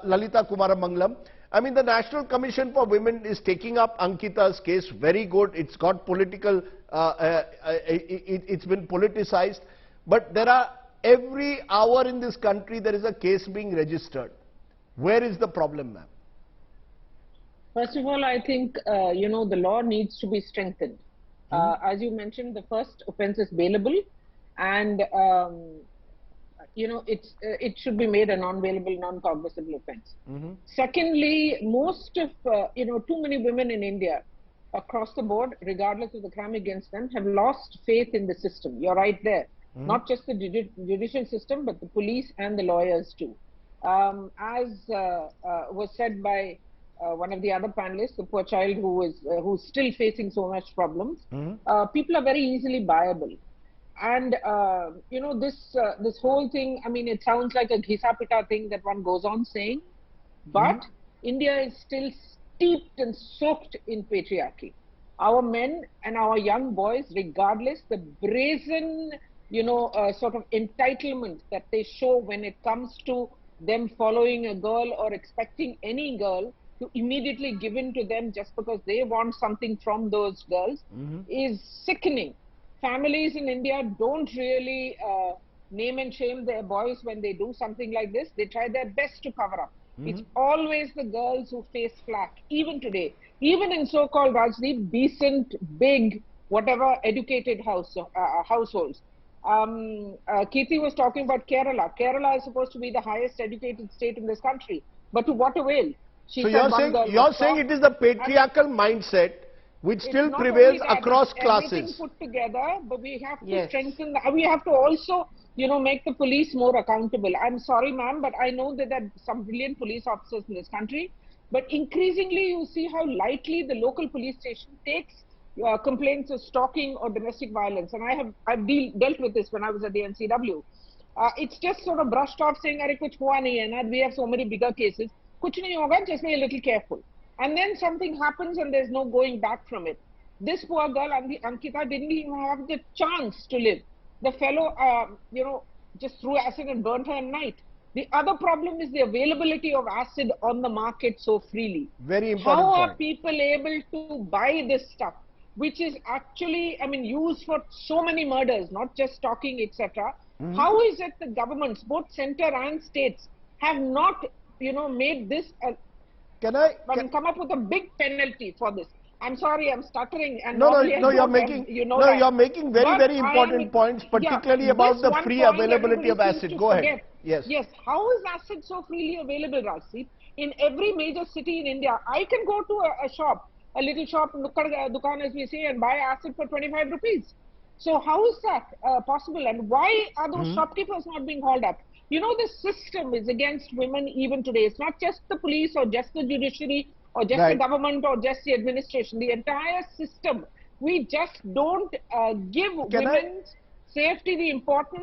Lalitha Kumaramangalam. I mean, the National Commission for Women is taking up Ankita's case. Very good. It's got political, it's been politicized. But there are, every hour in this country, there is a case being registered. Where is the problem, ma'am? First of all, I think, the law needs to be strengthened. As you mentioned, the first offense is bailable, and it should be made a non-bailable, non-cognizable offense. Secondly, most of, too many women in India across the board, regardless of the crime against them, have lost faith in the system. You're right there. Not just the judicial system, but the police and the lawyers too. As was said by one of the other panelists, the poor child who's still facing so much problems, people are very easily buyable. And, this whole thing, I mean, it sounds like a ghisa pita thing that one goes on saying, but India is still steeped and soaked in patriarchy. Our men and our young boys, regardless, the brazen, sort of entitlement that they show when it comes to them following a girl or expecting any girl to immediately give in to them just because they want something from those girls is sickening. Families in India don't really name and shame their boys when they do something like this. They try their best to cover up. It's always the girls who face flack, even today, even in so-called Rajdeep, decent, big, whatever, educated households. Kirti was talking about Kerala. Kerala is supposed to be the highest educated state in this country. But to what avail? So you're saying it is the patriarchal mindset which still prevails across classes. Everything put together, but we have to strengthen, we have to also, make the police more accountable. I'm sorry, ma'am, but I know that there are some brilliant police officers in this country, but increasingly you see how lightly the local police station takes complaints of stalking or domestic violence. And I've dealt with this when I was at the NCW. It's just sort of brushed off saying, "Arey, kuch hua nahi hai na, we have so many bigger cases. Kuch nahi hoga, just be a little careful." And then something happens and there's no going back from it. This poor girl, Ankita, didn't even have the chance to live. The fellow, just threw acid and burnt her at night. The other problem is the availability of acid on the market so freely. Very important How point. are people able to buy this stuff, which is actually, used for so many murders, not just stalking, etc. How is it the governments, both center and states, have not, made this come up with a big penalty for this? I'm sorry, I'm stuttering. And you're making very important points, particularly about the free availability of acid. Go ahead. Yes. How is acid so freely available, Rajdeep? In every major city in India, I can go to a shop, a little shop, dukan as we say, and buy acid for 25 rupees. So how is that possible? And why are those shopkeepers not being hauled up? The system is against women even today. It's not just the police or just the judiciary or just the government or just the administration. The entire system. We just don't give women's safety the importance